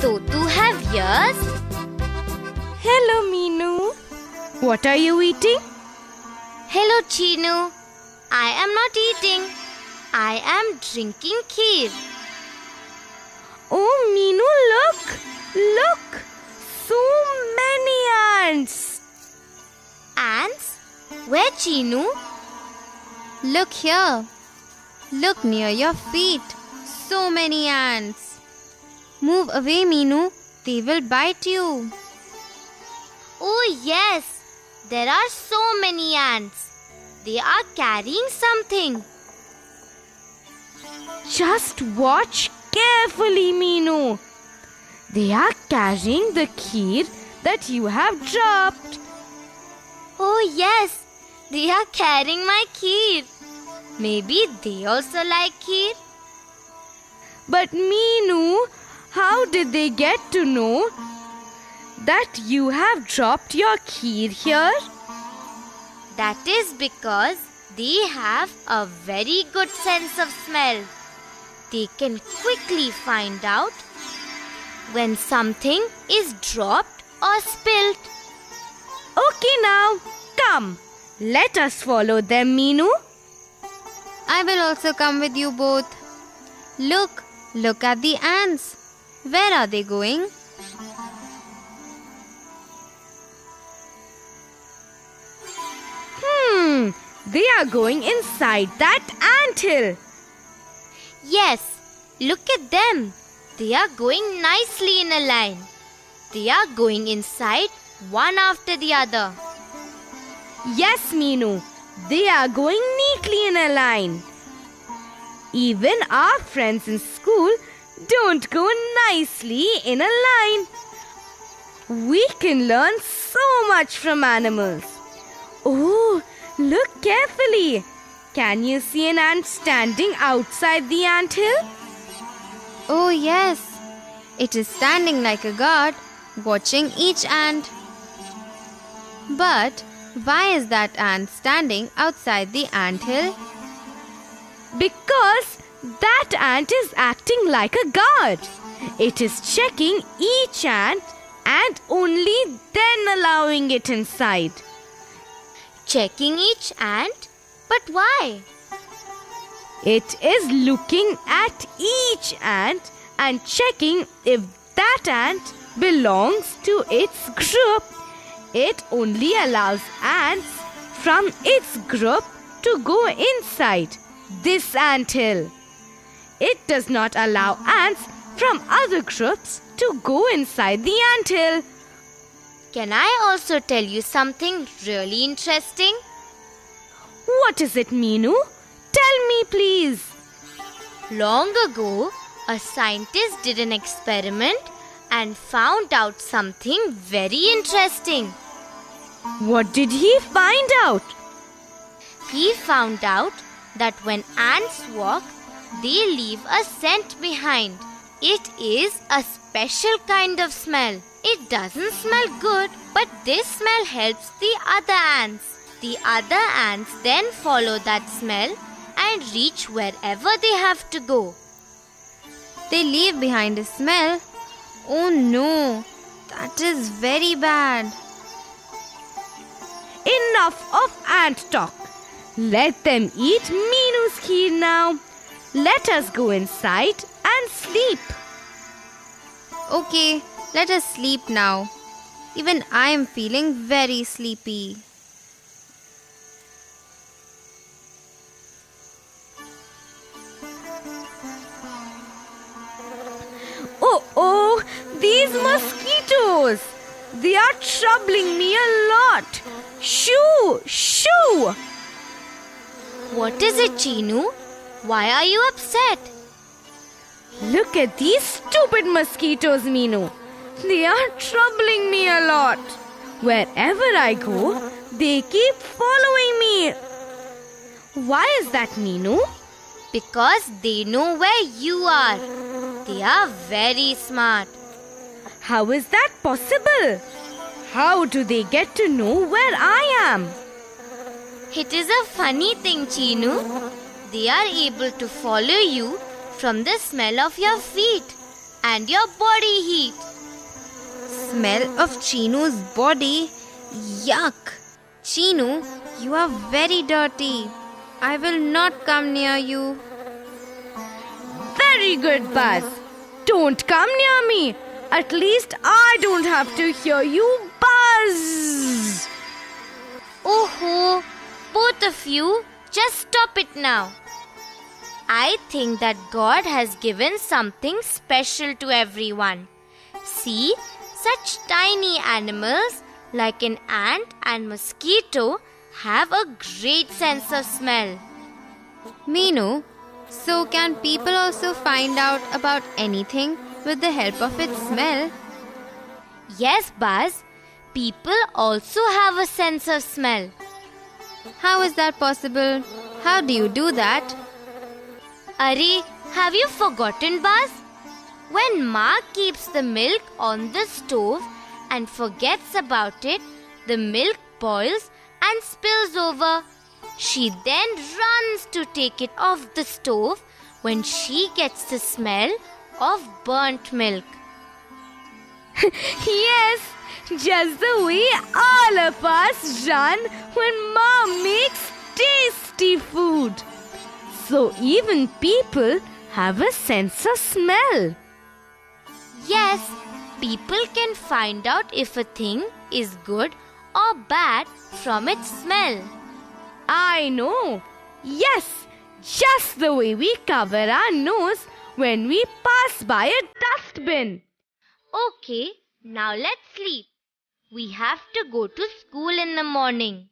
Totu have ears? Hello, Meenu. What are you eating? Hello, Chinu. I am not eating. I am drinking kheer. Oh, Meenu, look! Look! So many ants! Ants? Where, Chinu? Look here. Look near your feet. So many ants. Move away, Meenu. They will bite you. Oh, yes. There are so many ants. They are carrying something. Just watch carefully, Meenu. They are carrying the kheer that you have dropped. Oh, yes. They are carrying my kheer. Maybe they also like kheer. But Meenu, how did they get to know that you have dropped your kheer here? That is because they have a very good sense of smell. They can quickly find out when something is dropped or spilled. Okay, now, come. Let us follow them, Meenu. I will also come with you both. Look at the ants. Where are they going? They are going inside that anthill. Yes, look at them. They are going nicely in a line. They are going inside one after the other. Yes, Meenu. They are going neatly in a line. Even our friends in school don't go nicely in a line. We can learn so much from animals. Oh, look carefully. Can you see an ant standing outside the anthill? Oh, yes. It is standing like a guard, watching each ant. But why is that ant standing outside the anthill? Because that ant is acting like a guard. It is checking each ant and only then allowing it inside. Checking each ant? But why? It is looking at each ant and checking if that ant belongs to its group. It only allows ants from its group to go inside this anthill. It does not allow ants from other groups to go inside the anthill. Can I also tell you something really interesting? What is it, Meenu? Tell me, please. Long ago, a scientist did an experiment and found out something very interesting. What did he find out? He found out that when ants walk, they leave a scent behind. It is a special kind of smell. It doesn't smell good, but this smell helps the other ants. The other ants then follow that smell and reach wherever they have to go. They leave behind a smell. Oh no, that is very bad. Enough of ant talk. Let them eat Meenu's kheer now. Let us go inside and sleep. Okay, let us sleep now. Even I am feeling very sleepy. Oh, these mosquitoes. They are troubling me a lot. Shoo, shoo. What is it, Chinu? Why are you upset? Look at these stupid mosquitoes, Meenu. They are troubling me a lot. Wherever I go, they keep following me. Why is that, Meenu? Because they know where you are. They are very smart. How is that possible? How do they get to know where I am? It is a funny thing, Chinu. They are able to follow you from the smell of your feet. and your body heat. Smell of Chinu's body. Yuck! Chinu, you are very dirty. I will not come near you. Very good, Buzz. Don't come near me. At least I don't have to hear you buzz. Oh, both of you, just stop it now. I think that God has given something special to everyone. See, such tiny animals like an ant and mosquito have a great sense of smell. Meenu, so can people also find out about anything with the help of its smell? Yes, Buzz, people also have a sense of smell. How is that possible? How do you do that? Arey, have you forgotten, Buzz? When Ma keeps the milk on the stove and forgets about it, the milk boils and spills over. She then runs to take it off the stove when she gets the smell of burnt milk. Yes, just the way all of us run when Mom makes tasty food. So even people have a sense of smell. Yes, people can find out if a thing is good or bad from its smell. I know. Yes, just the way we cover our nose when we pass by a dustbin. Okay, now let's sleep. We have to go to school in the morning.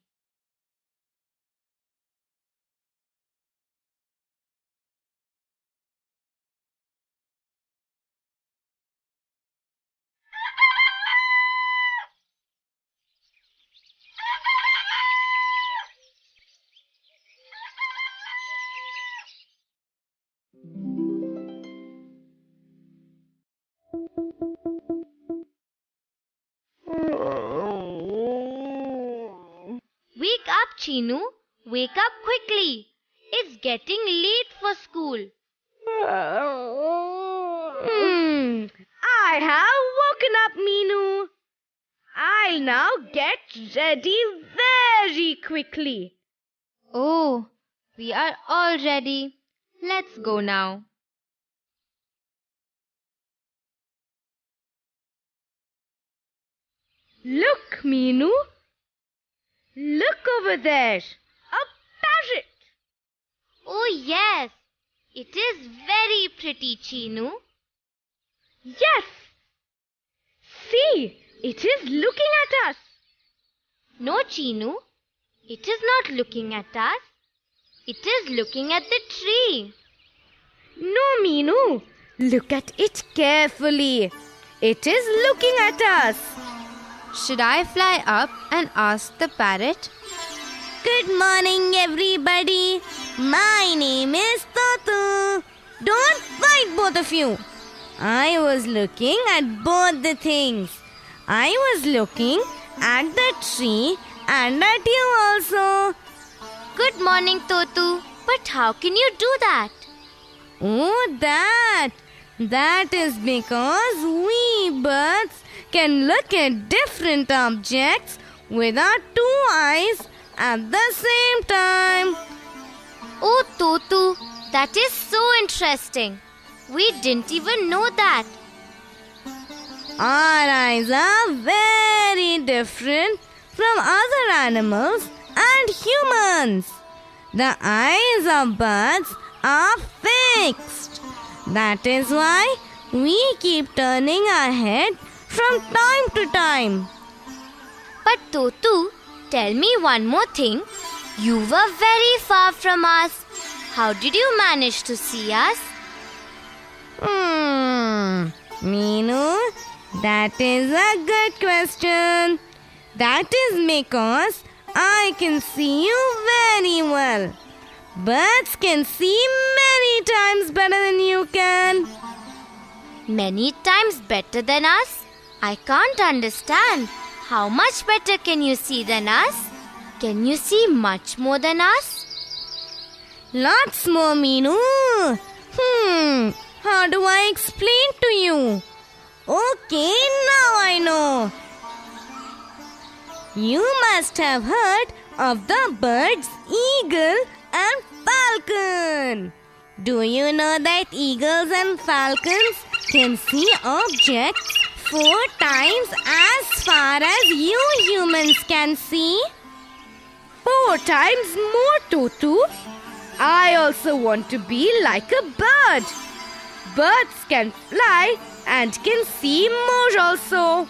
Wake up, Chinu. Wake up quickly. It's getting late for school. I have woken up, Meenu. I'll now get ready very quickly. Oh, we are all ready. Let's go now. Look, Meenu. Look over there. A parrot. Oh yes, it is very pretty, Chinu. Yes. See, it is looking at us. No, Chinu, it is not looking at us. It is looking at the tree. No, Meenu. Look at it carefully. It is looking at us. Should I fly up and ask the parrot? Good morning, everybody. My name is Totu. Don't fight, both of you. I was looking at both the things. I was looking at the tree and at you also. Good morning, Totu. But how can you do that? Oh, that is because we birds can look at different objects with our two eyes at the same time. Oh, Totu, that is so interesting. We didn't even know that. Our eyes are very different from other animals and humans. The eyes of birds are fixed. That is why we keep turning our head from time to time. But Totu, tell me one more thing. You were very far from us. How did you manage to see us? Meenu, that is a good question. That is because I can see you very well. Birds can see many times better than you can. Many times better than us? I can't understand. How much better can you see than us? Can you see much more than us? Lots more, Meenu. How do I explain to you? Okay, now I know. You must have heard of the birds eagle and falcon. Do you know that eagles and falcons can see objects 4 times as far as you humans can see? 4 times more, Totu. I also want to be like a bird. Birds can fly and can see more also.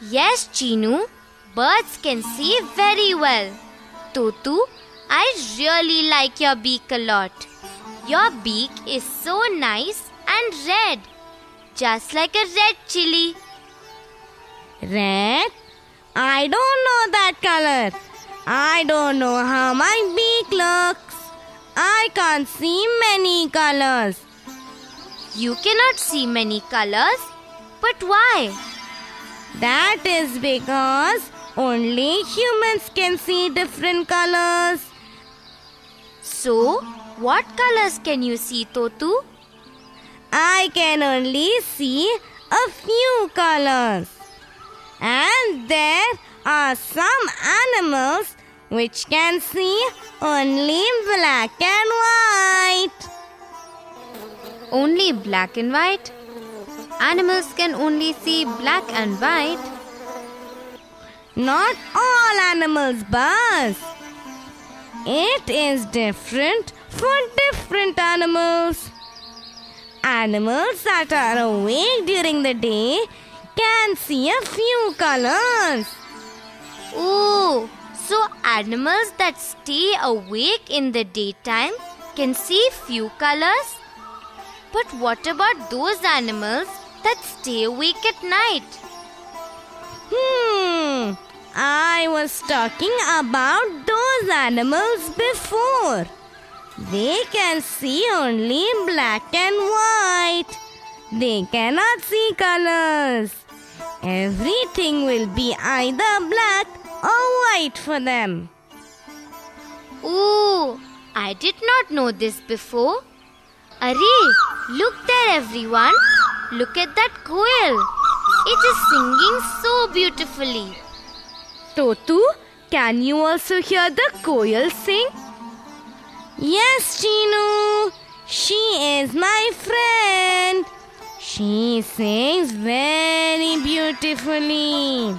Yes, Chinu, birds can see very well. Totu, I really like your beak a lot. Your beak is so nice and red, just like a red chili. Red? I don't know that color. I don't know how my beak looks. I can't see many colors. You cannot see many colors, but why? That is because only humans can see different colors. So, what colors can you see, Totu? I can only see a few colors. And there are some animals which can see only black and white. Only black and white? Animals can only see black and white. Not all animals, Buzz. It is different for different animals. Animals that are awake during the day can see a few colors. Oh, so animals that stay awake in the daytime can see few colors? But what about those animals that stay awake at night? I was talking about those animals before. They can see only black and white. They cannot see colors. Everything will be either black or white for them. Oh, I did not know this before. Arey, look there everyone. Look at that koel. It is singing so beautifully. Totu, can you also hear the koel sing? Yes, Chinu. She is my friend. She sings very beautifully.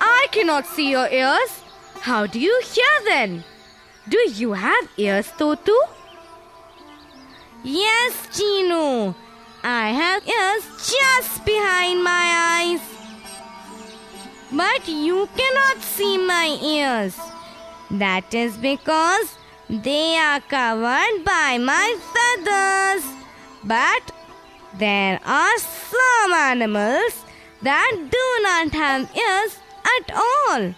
I cannot see your ears. How do you hear then? Do you have ears, Totu? Yes, Chinu. I have ears just behind my eyes. But you cannot see my ears. That is because they are covered by my feathers. But there are some animals that do not have ears at all.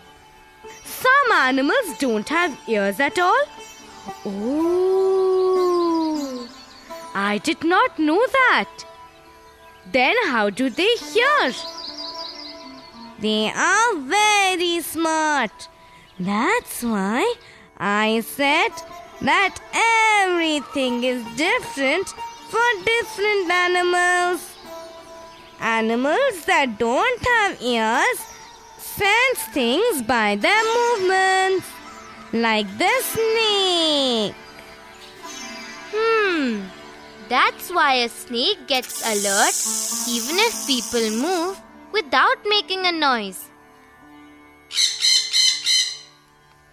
Some animals don't have ears at all? Oh, I did not know that. Then how do they hear? They are very smart. That's why I said that everything is different for different animals. Animals that don't have ears sense things by their movements, like the snake. That's why a snake gets alert even if people move without making a noise.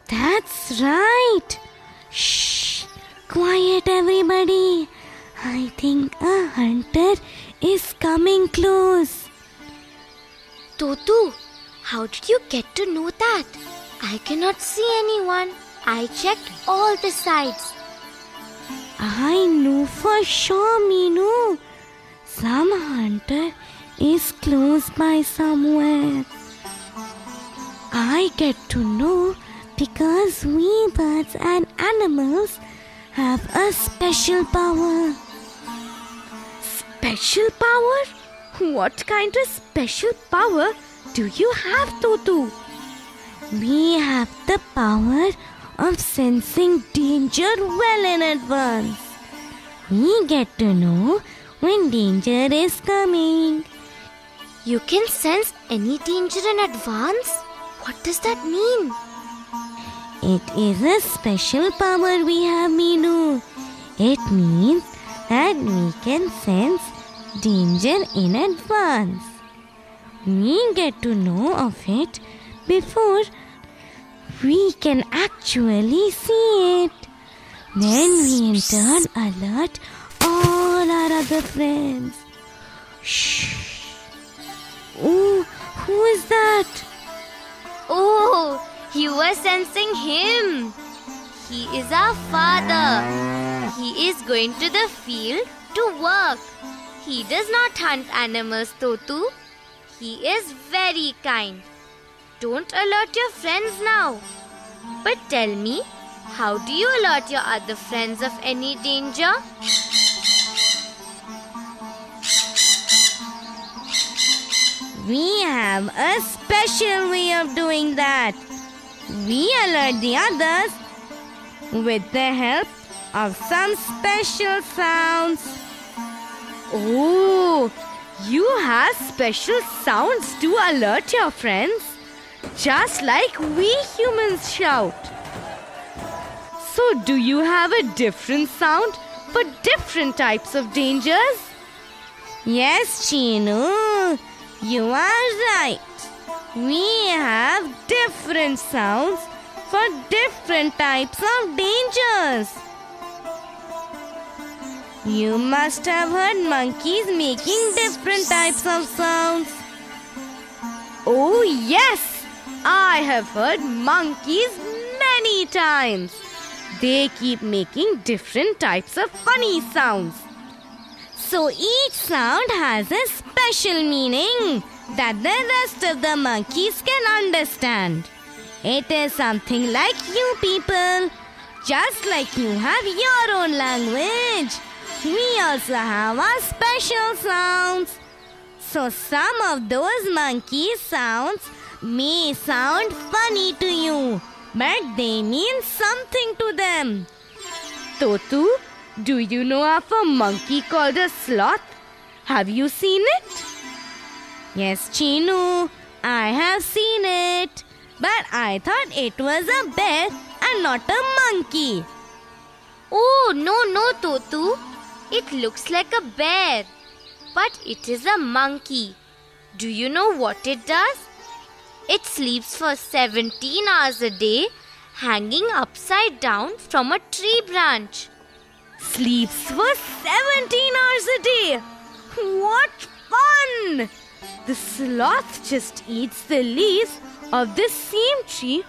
That's right. Shh. Quiet, everybody. I think a hunter is coming close. Totu, how did you get to know that? I cannot see anyone. I checked all the sides. I know for sure, Meenu. Some hunter is close by somewhere. I get to know because we birds and animals have a special power. Special power? What kind of special power do you have, Totu? We have the power of sensing danger well in advance. We get to know when danger is coming. You can sense any danger in advance? What does that mean? It is a special power we have, Meenu. It means that we can sense danger in advance. We get to know of it before we can actually see it. Then we in turn alert all our other friends. Shh. Oh, who is that? Oh, you were sensing him. He is our father. He is going to the field to work. He does not hunt animals, Totu. He is very kind. Don't alert your friends now. But tell me, how do you alert your other friends of any danger? We have a special way of doing that. We alert the others with the help of some special sounds. Oh, you have special sounds to alert your friends, just like we humans shout. So, do you have a different sound for different types of dangers? Yes, Chinu, you are right. We have different sounds for different types of dangers. You must have heard monkeys making different types of sounds. Oh, yes! I have heard monkeys many times. They keep making different types of funny sounds. So each sound has a special meaning that the rest of the monkeys can understand. It is something like you people. Just like you have your own language, we also have our special sounds. So some of those monkey sounds may sound funny to you, but they mean something to them. Totu, do you know of a monkey called a sloth? Have you seen it? Yes, Chinu, I have seen it. But I thought it was a bear and not a monkey. Oh, no, Totu. It looks like a bear, but it is a monkey. Do you know what it does? It sleeps for 17 hours a day, hanging upside down from a tree branch. Sleeps for 17 hours a day. What fun! The sloth just eats the leaves of the same tree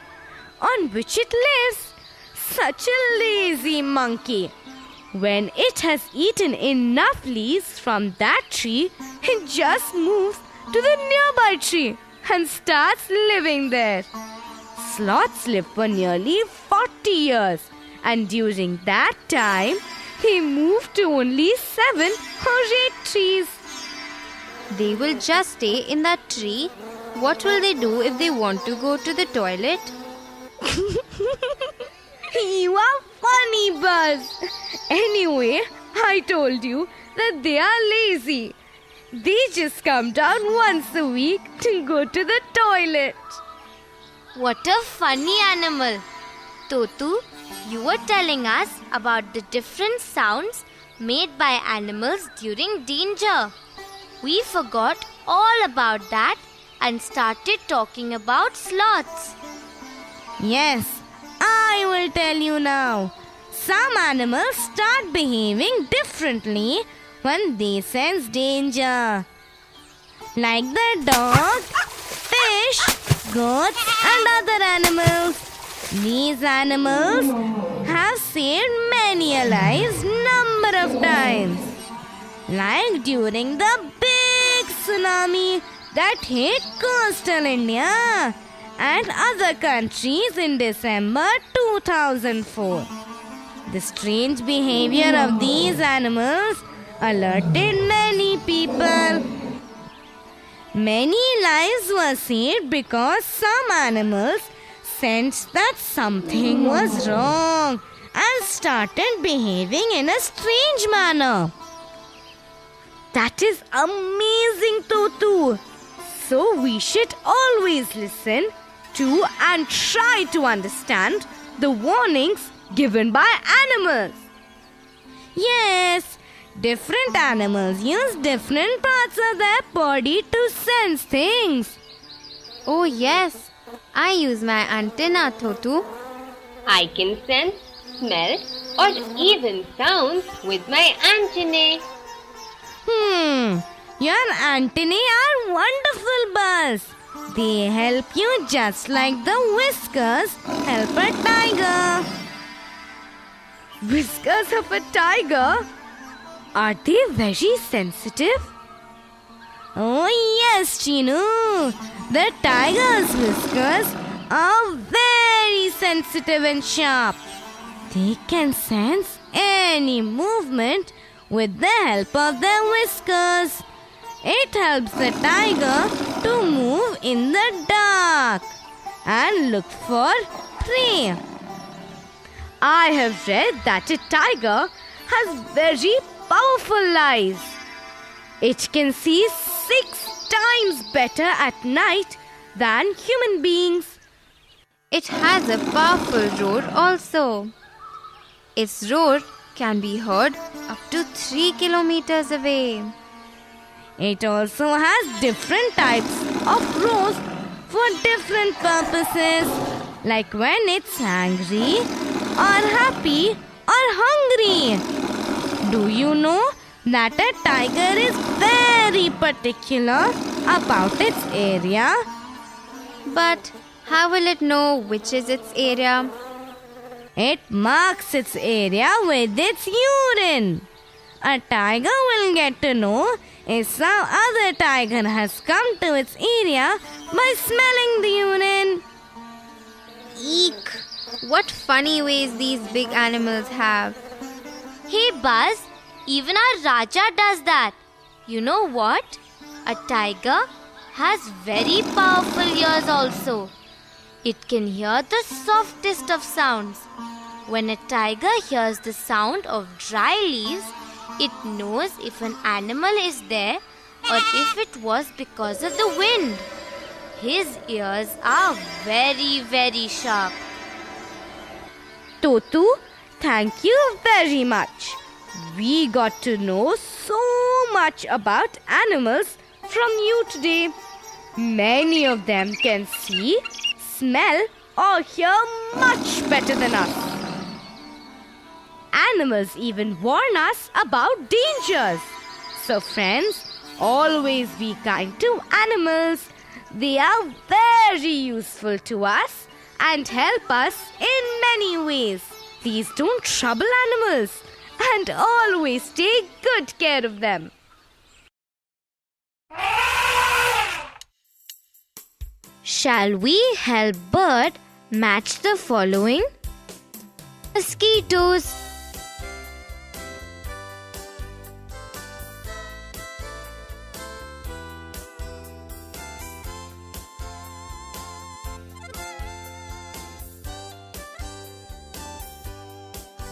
on which it lives. Such a lazy monkey. When it has eaten enough leaves from that tree, it just moves to the nearby tree and starts living there. Sloths live for nearly 40 years, and during that time, they move to only 7 or 8 trees. They will just stay in that tree. What will they do if they want to go to the toilet? You are funny, Buzz. Anyway, I told you that they are lazy. They just come down once a week to go to the toilet. What a funny animal. Totu, you were telling us about the different sounds made by animals during danger. We forgot all about that and started talking about sloths. Yes, I will tell you now. Some animals start behaving differently when they sense danger. Like the dog, fish, goats and other animals. These animals have saved many lives number of times. Like during the big tsunami that hit coastal India and other countries in December 2004. The strange behavior of these animals alerted many people. Many lives were saved because some animals sensed that something was wrong and started behaving in a strange manner. That is amazing, Totu. So we should always listen to and try to understand the warnings given by animals. Yes, different animals use different parts of their body to sense things. Oh, yes. I use my antenna, Totu. I can sense, smell, or even sounds with my antennae. Your antennae are wonderful, Buzz. They help you just like the whiskers help a tiger. Whiskers of a tiger? Are they very sensitive? Oh yes, Chinu. The tiger's whiskers are very sensitive and sharp. They can sense any movement with the help of their whiskers. It helps the tiger to move in the dark and look for prey. I have read that a tiger has very powerful eyes. It can see 6 times better at night than human beings. It has a powerful roar also. Its roar can be heard up to 3 kilometers away. It also has different types of roars for different purposes, like when it's angry or happy or hungry. Do you know that a tiger is very particular about its area? But how will it know which is its area? It marks its area with its urine. A tiger will get to know if some other tiger has come to its area by smelling the urine. Eek! What funny ways these big animals have. Hey Buzz, even our Raja does that. You know what? A tiger has very powerful ears also. It can hear the softest of sounds. When a tiger hears the sound of dry leaves, it knows if an animal is there or if it was because of the wind. His ears are very, very sharp. Totu, thank you very much. We got to know so much about animals from you today. Many of them can see, smell, or hear much better than us. Animals even warn us about dangers. So friends, always be kind to animals. They are very useful to us and help us in many ways. Please don't trouble animals and always take good care of them. Shall we help Bird match the following? Mosquitoes,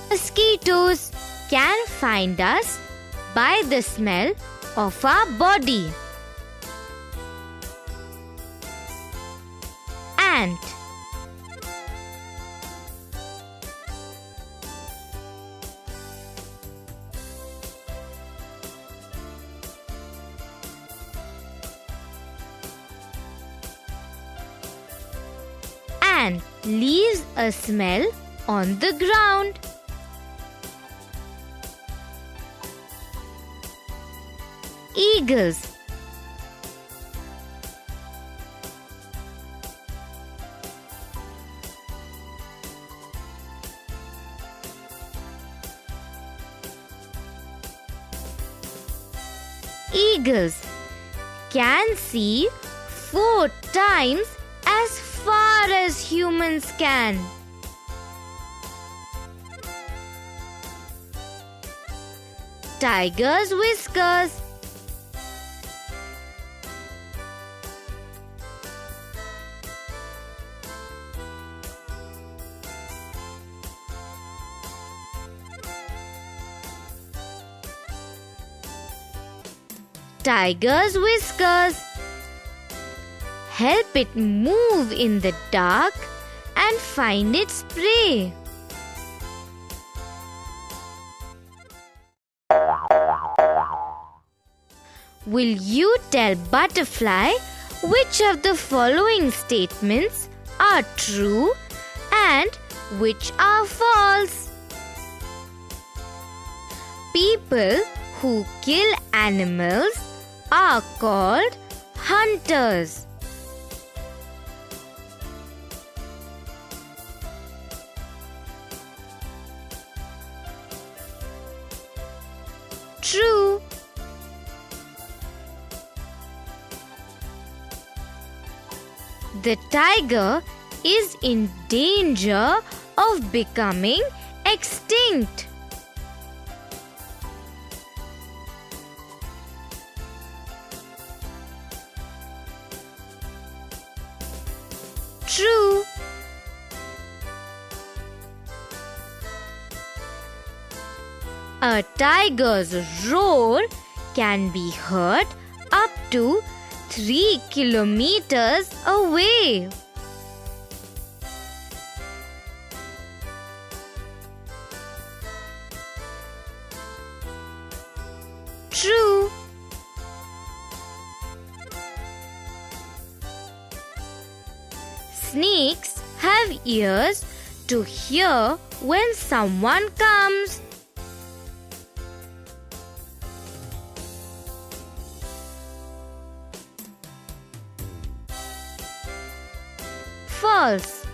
mosquitoes can find us by the smell of our body. Ant, ant leaves a smell on the ground. Eagles, eagles can see 4 times as far as humans can. Tiger's whiskers, tiger's whiskers. Help it move in the dark and find its prey. Will you tell Butterfly which of the following statements are true and which are false? People who kill animals are called hunters. True. The tiger is in danger of becoming extinct. True. A tiger's roar can be heard up to 3 kilometers away. True. Snakes have ears to hear when someone comes. False.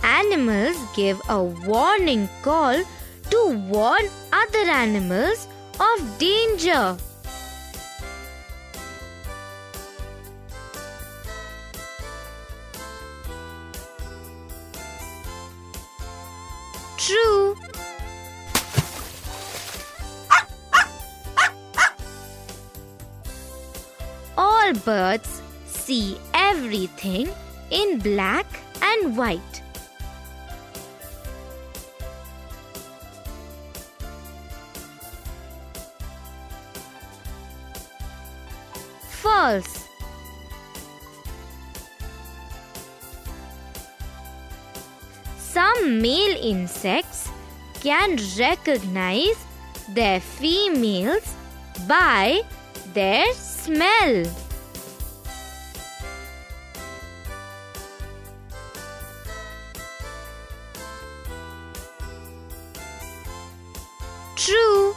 Animals give a warning call to warn other animals of danger. True. All birds see everything in black and white. False. Some male insects can recognize their females by their smell. True.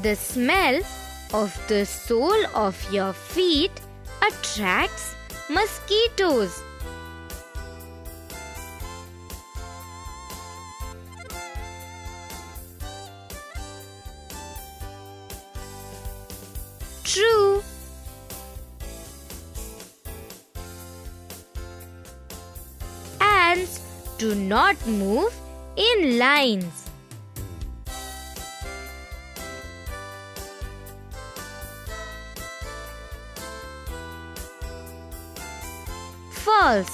The smell of the sole of your feet attracts mosquitoes. True. Ants do not move in lines. False.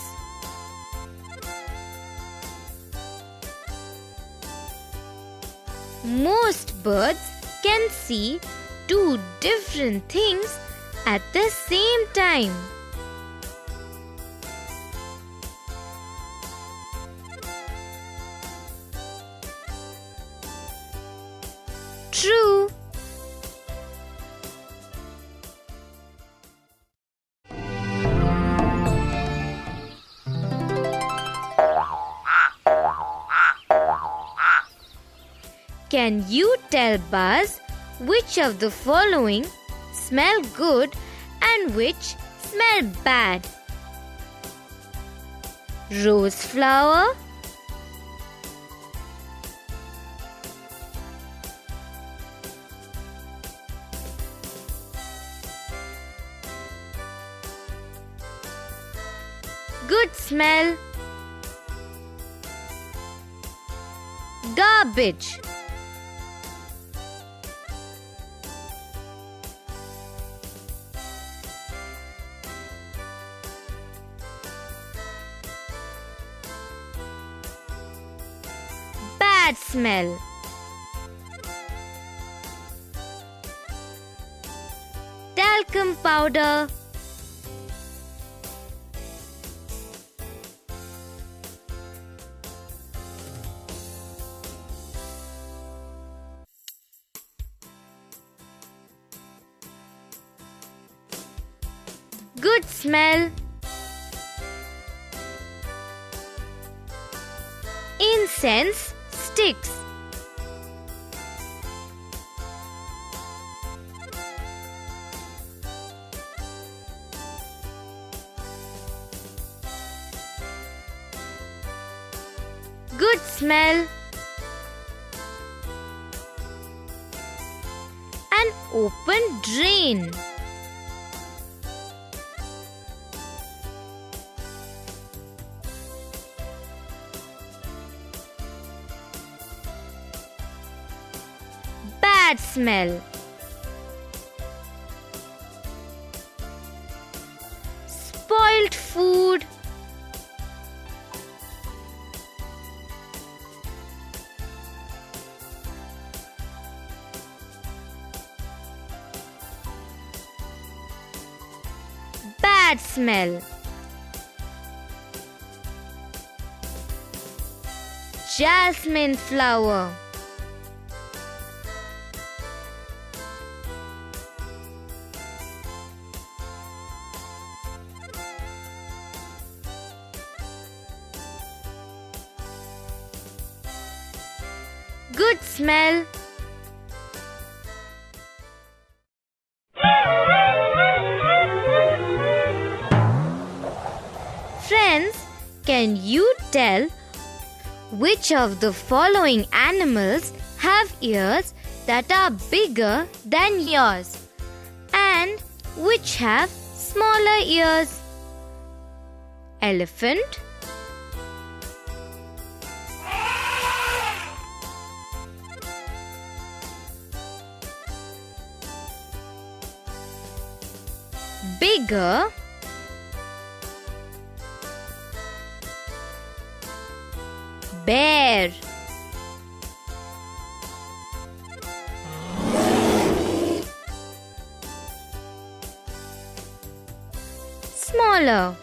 Most birds can see two different things at the same time. True. Can you tell Buzz which of the following smell good and which smell bad? Rose flower, good smell, garbage. bad smell. Talcum powder. Good smell. Incense sticks. Good smell. An open drain. Bad smell. Spoiled food. Bad smell. Jasmine flower. Good smell. Friends, can you tell which of the following animals have ears that are bigger than yours and which have smaller ears? Elephant, bigger, bear, smaller,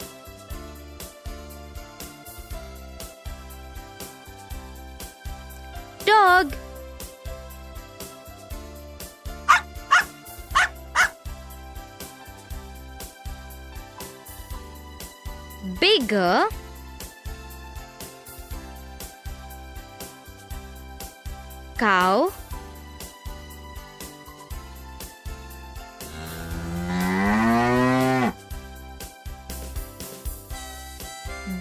dog, bigger, cow,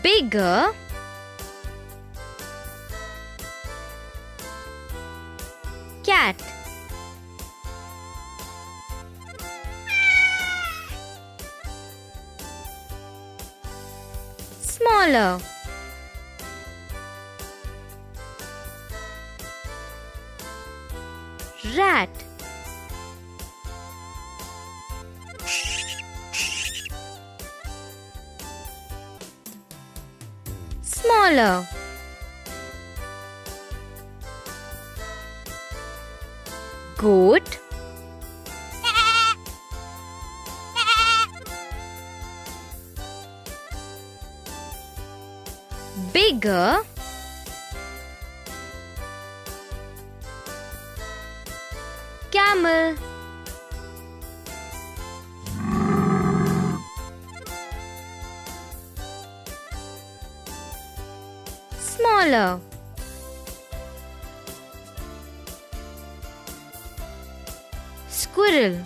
bigger, cat, smaller, rat, smaller, goat, bigger, camel, smaller, squirrel,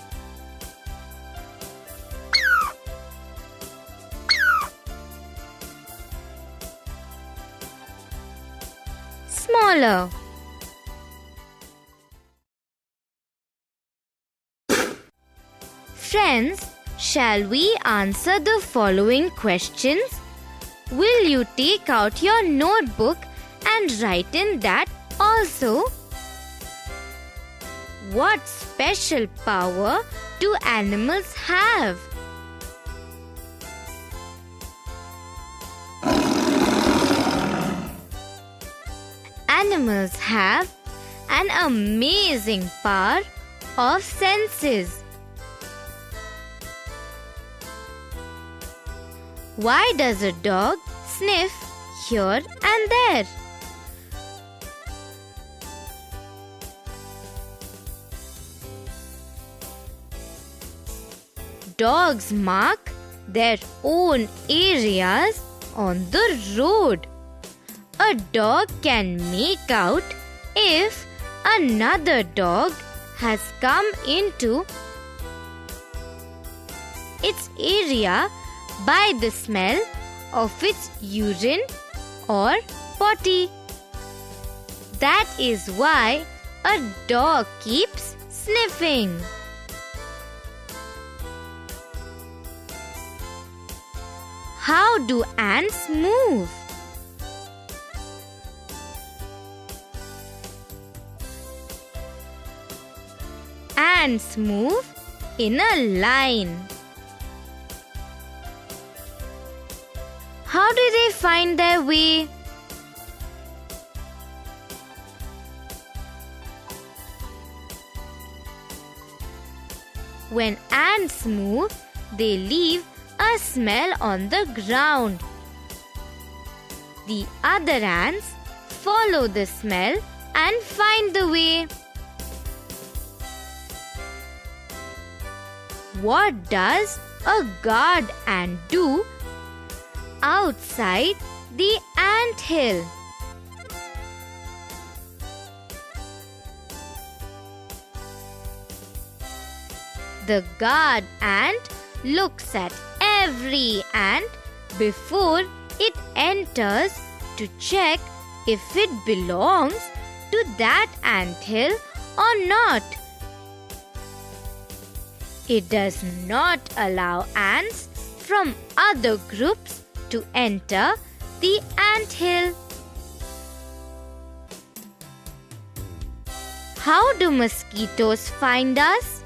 smaller. Friends, shall we answer the following questions? Will you take out your notebook and write in that also? What special power do animals have? Animals have an amazing power of senses. Why does a dog sniff here and there? Dogs mark their own areas on the road. A dog can make out if another dog has come into its area by the smell of its urine or potty. That is why a dog keeps sniffing. How do ants move? Ants move in a line. How do they find their way? When ants move, they leave a smell on the ground. The other ants follow the smell and find the way. What does a guard ant do outside the ant hill? The guard ant looks at every ant before it enters to check if it belongs to that anthill or not. It does not allow ants from other groups to enter the anthill. How do mosquitoes find us?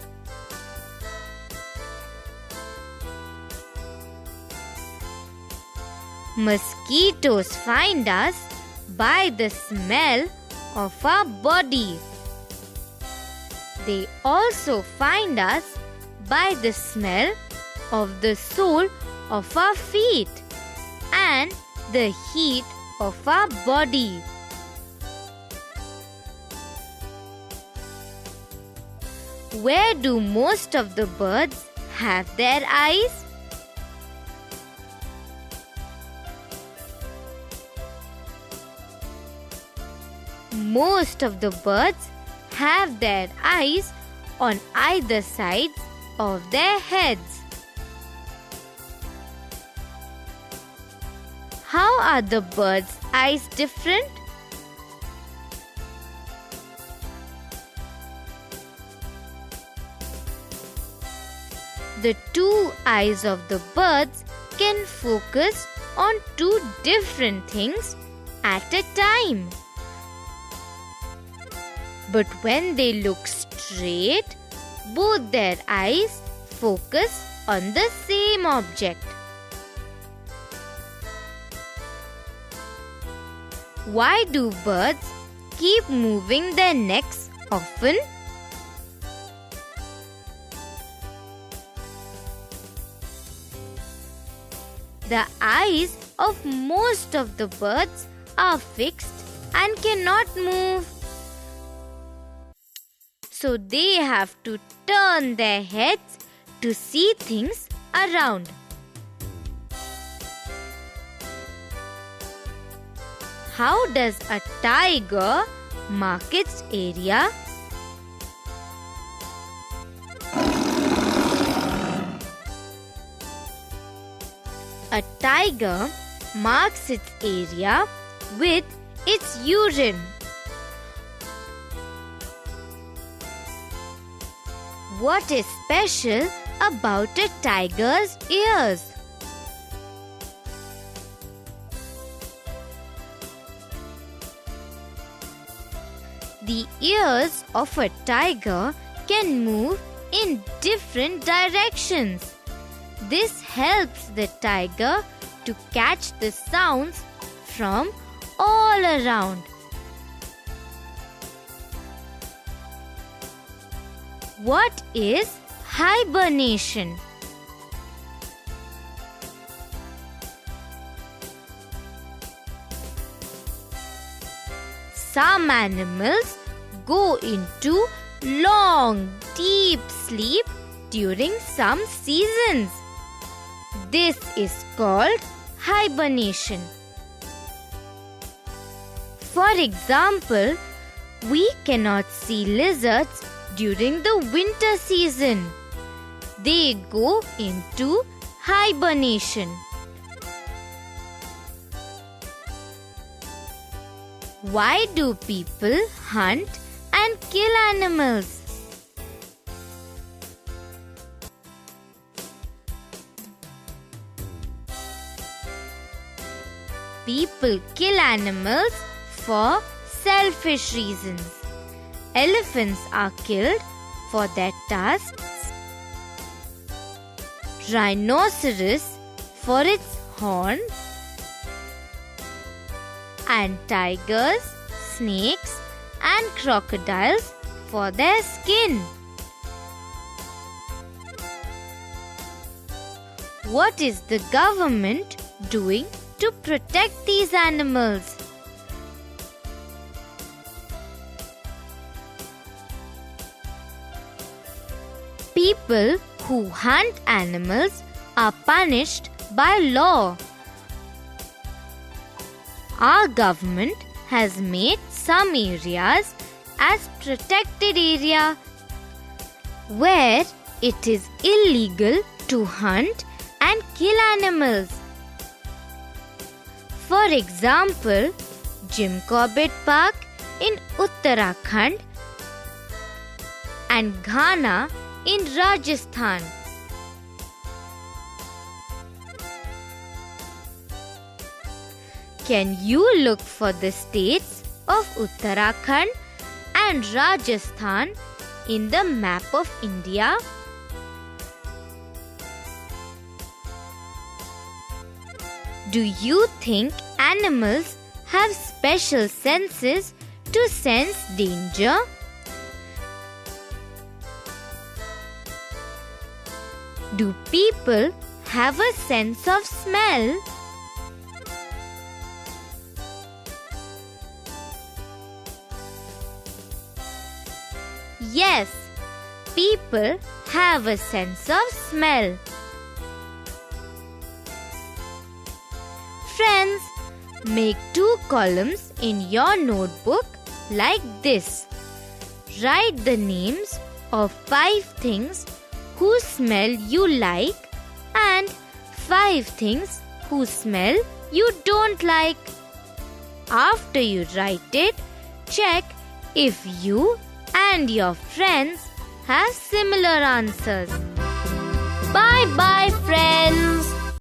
Mosquitoes find us by the smell of our body. They also find us by the smell of the sole of our feet and the heat of our body. Where do most of the birds have their eyes? Most of the birds have their eyes on either sides of their heads. How are the birds' eyes different? The two eyes of the birds can focus on two different things at a time. But when they look straight, both their eyes focus on the same object. Why do birds keep moving their necks often? The eyes of most of the birds are fixed and cannot move. So they have to turn their heads to see things around. How does a tiger mark its area? A tiger marks its area with its urine. What is special about a tiger's ears? The ears of a tiger can move in different directions. This helps the tiger to catch the sounds from all around. What is hibernation? Some animals go into long, deep sleep during some seasons. This is called hibernation. For example, we cannot see lizards during the winter season. They go into hibernation. Why do people hunt and kill animals? People kill animals for selfish reasons. Elephants are killed for their tusks. Rhinoceros for its horn. And tigers, snakes and crocodiles for their skin. What is the government doing to protect these animals? People who hunt animals are punished by law. Our government has made some areas as protected area where it is illegal to hunt and kill animals. For example, Jim Corbett Park in Uttarakhand and Ghana in Rajasthan. Can you look for the states of Uttarakhand and Rajasthan in the map of India? Do you think animals have special senses to sense danger? Do people have a sense of smell? Yes, people have a sense of smell. Friends, make 2 columns in your notebook like this. Write the names of 5 things whose smell you like and 5 things whose smell you don't like. After you write it, check if you and your friends have similar answers. Bye bye, friends.